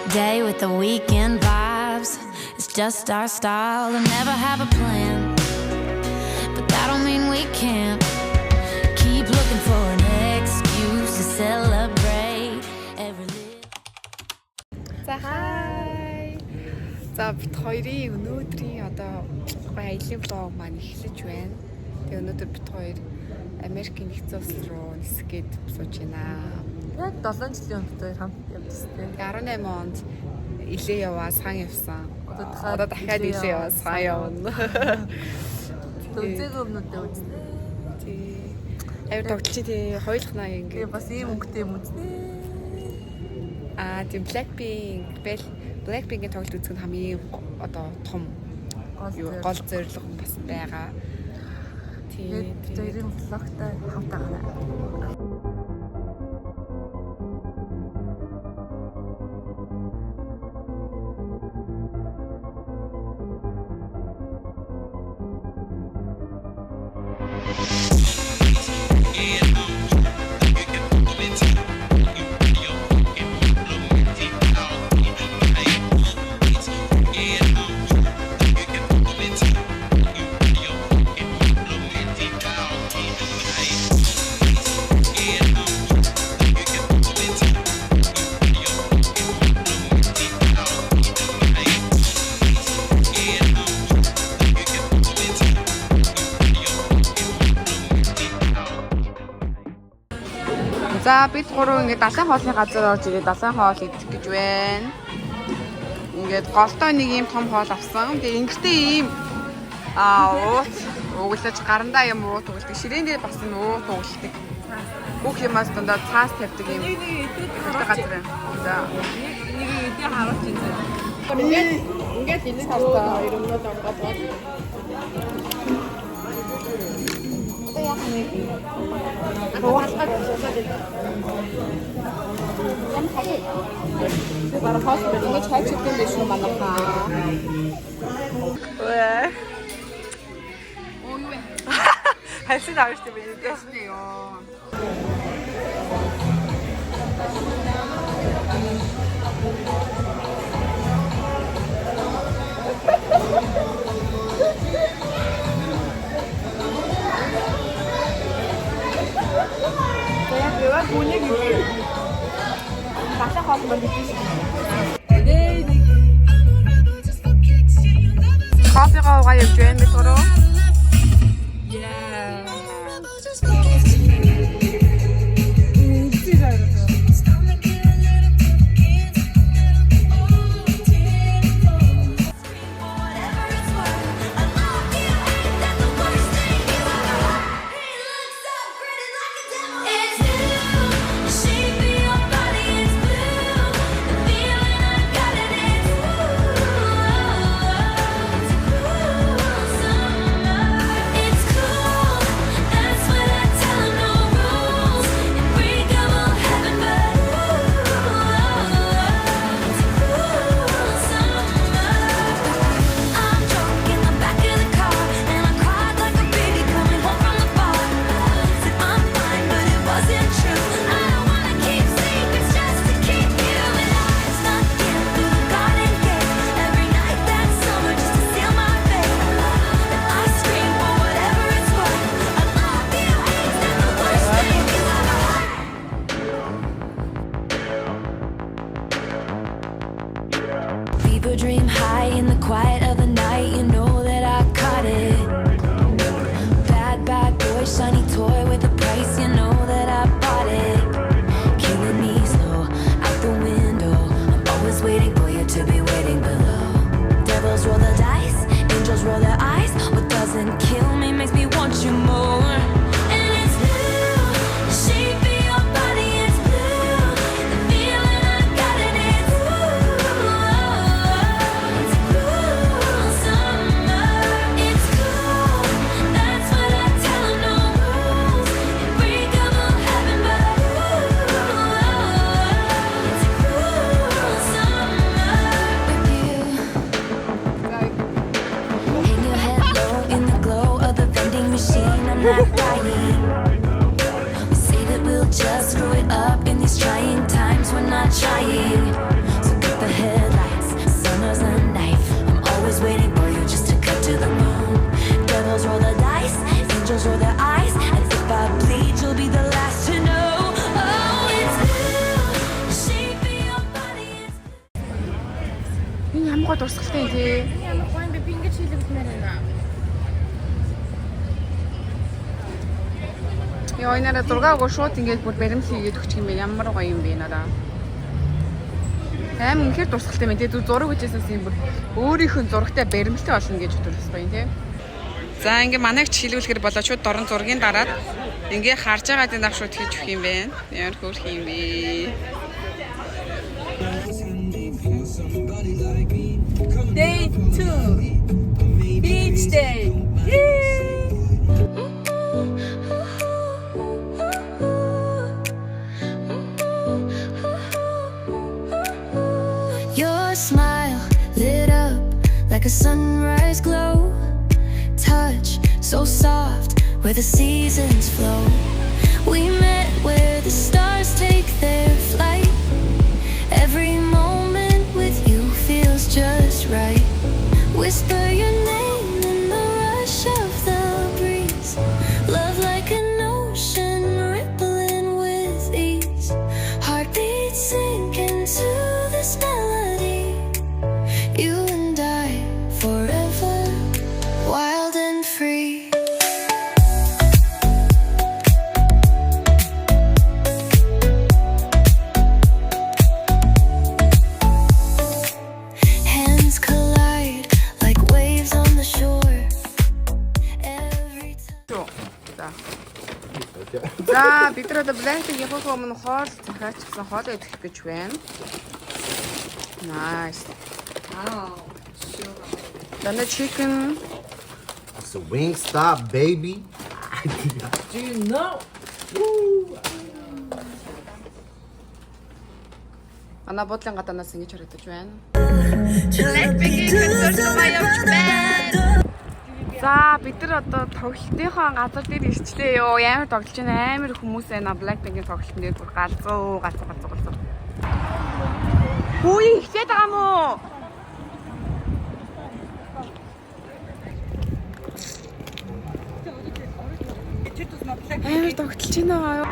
day with the weekend vibes. It's just our style to never have a plan, but that don't mean we can't keep looking for an excuse to celebrate every little. Hi. За бид хоёрын өнөөдрийн одоо аялын влог маань эхлэж байна. Тэгээ өнөөдөр бид хоёр Америкийн нэгдсэн улс руу нисгээд сууж байна. Яг 7 жилийн өмнө хоёр хамт явсан тийм. 18 онд илээ яваа сан явсан. Одоо дахиад илээ яваа сан явна. Үзэг өмнөдөө үзнэ. Тий. Аяр тогтчих тий хоёулахнаа ингэ. Тэгээ бас ийм өнгөтэй юм үзнэ. Тийм Blackpink-ийн тоглолт үзэх нь хамгийн одоо том гол зорилго бас байгаа. Тийм. Тэрийн влогтой хамт байгаа. За бид гурав ингээд далайн хоолны газар орж ирээд далайн хоол идэх гэж байна. Ингээд голтой нэг юм том хоол авсан. Тэгээ ингэртэй ийм уут углаж гарандаа юм уут угладаг. Ширээндээ бас энэ уут угладаг. Бүх юмас дандаа цаас тавьдаг юм. Газар байна. За Нэг эдээ харуулж байна. ингээд энэ цаастаа өрөмнөд ороод байна. Bara fast med inget hatchet det som man har. 할수 나올 때 보니까. Saya punya gitu. Pasang kalau begitu. Kopi kau kayak jual metro. People dream high in the quiet of the night. You know that I caught it. Bad, bad boy, shiny toy with a price. You know that I bought it. Killing me slow out the window. I'm always waiting for you to be waiting below. Devils roll the dice, angels roll their eyes. What doesn't kill me makes me want you more. And it's blue, the shape of your body is blue. The feeling I got it is blue. It's blue. гой дурсгалтай тий. Ямар гоё юм бэ? Би ингэж хэлэгдмээр байна. Яа инаараа зургаагаа шууд ингээд бүр баримт хийгээд өгчих юм бэ. Ямар гоё юм бэ нараа. Аим үнэхээр дурсгалтай юм тий. Зүг зураг хүчээсээс юм бүр өөрийнх нь зурагтай баримттай болно гэж бодож байна тий. За ингээ манайг чилүүлэхэр болоо шууд дорн зургийн дараад ингээ харж байгаа даа шууд хийж өгөх юм байна. Ямар хөөрх юм бэ? Day 2. Beach day. Your smile lit up like a sunrise glow. Touch so soft where the seasons flow. We met where the stars take their flight. Every moment with you feels just right. Whisper your name in the rush of the breeze. Love like an ocean rippling with ease. Heartbeats sink into this melody. You and I forever, wild and free. Hands collide like waves on the shore. Every time. За бид нар одоо Black-ийг явах өмнө хоол захиачсан хоолоо идэх гэж байна. Nice. Then the chicken. It's a Wingstop, baby. Do you know? Ана бодлын гадаанаас ингэж харагдаж байна. За бид нар одоо тоглолтынхоо газар дээр ирчлээ ёо. Амар тоглож байна. Амар хүмүүс байна. Blackpink-ийн тоглолтын дээр бүр галзуу. Хүй ихтэй байгаа мó? Амар тоглож байна ёо.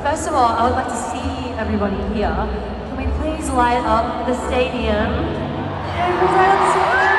First of all, I would like to see everybody here. Can we please light up the stadium? Everybody light up the stadium.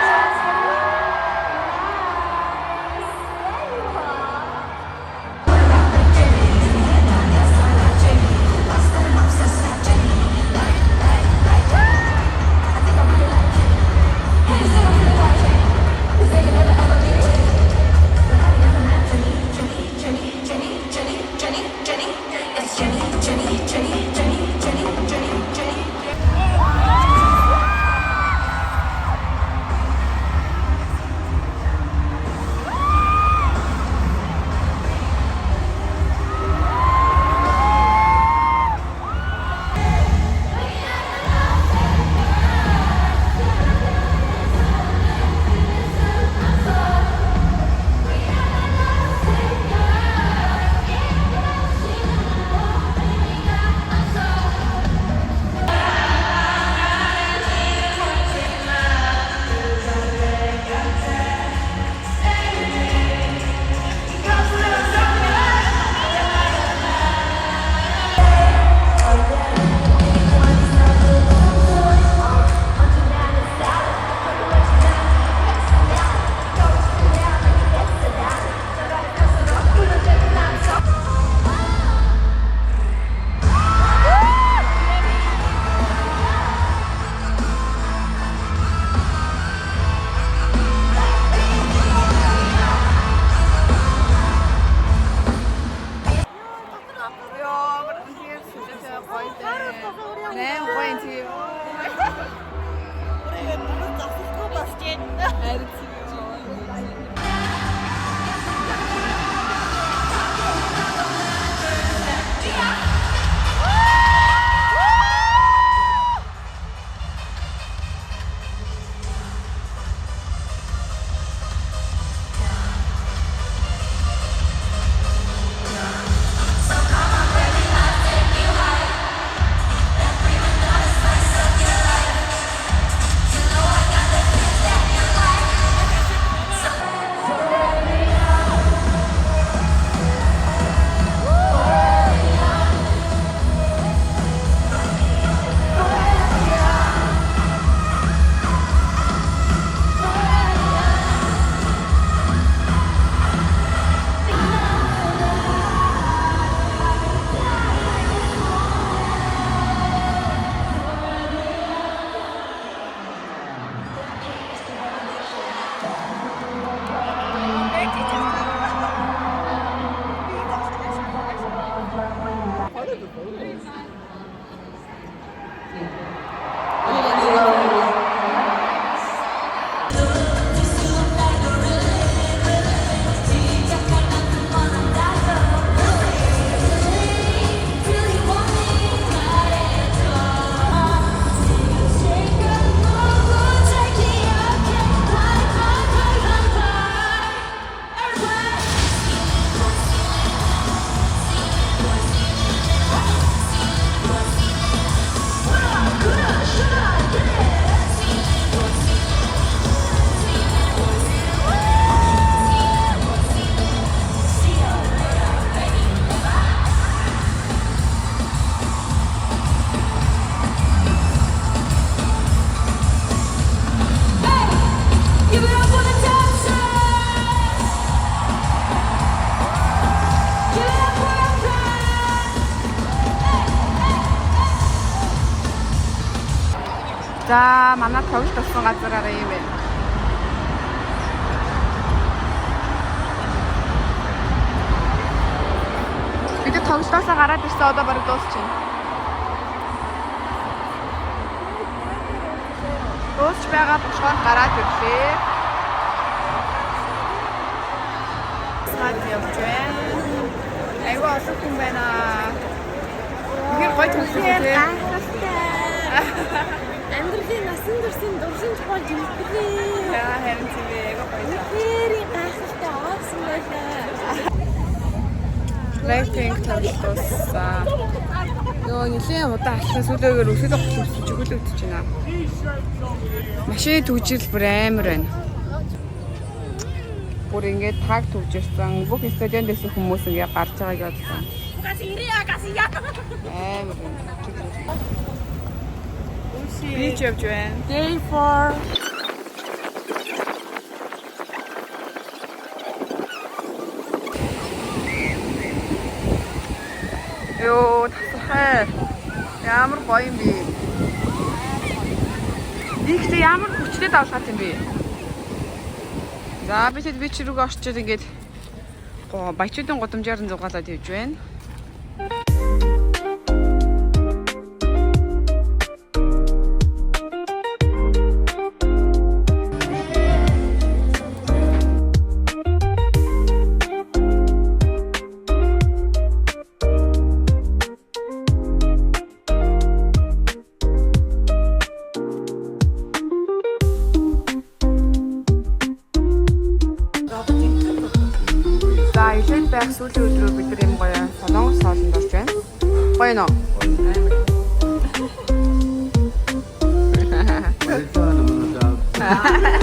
네, 오빠인 지금. 자, 만나 벽이 떴어 가지라래 이메. Бид тогтоосоо гараад ирсэн одоо бараг дуусчихна. Дуусч байгаа болохоор гараад ирлээ. Саад явж байна. Айгаа олон хүн байна. Ихэр гоё төлөвлөлтэй. Амьдралын насан туршийн дуршинч болж ирдээ. Яа харин тийм ээ гоё. Тэрийн гайхалтай оогсон байлаа. Blackpink тоглолтоосаа. Йоо нэлийн удаа алхсан сүлээгээр өсөлөө голомсож өгүүлэгдэж байна. Машины түгжил бүр амар байна. Бүр ингээд таг түгжирсэн бүх стадионд дэсэн хүмүүс ингээд гарч байгааг бодлоо. Beach явж байна. Day 4. Ёо, тасархай. Ямар гоё юм бэ? Ихтэй ямар хүчтэй давлгаад юм бэ? За би тэд бич рүүгээ орчод ингээд баячуудын гудамжаар нь зугаалаад явж байна. За, илээд байх сүүлийн өдрөө бид нар юм гоё солонгос хоолнд орж байна. Гоё нөө. Why are you trying to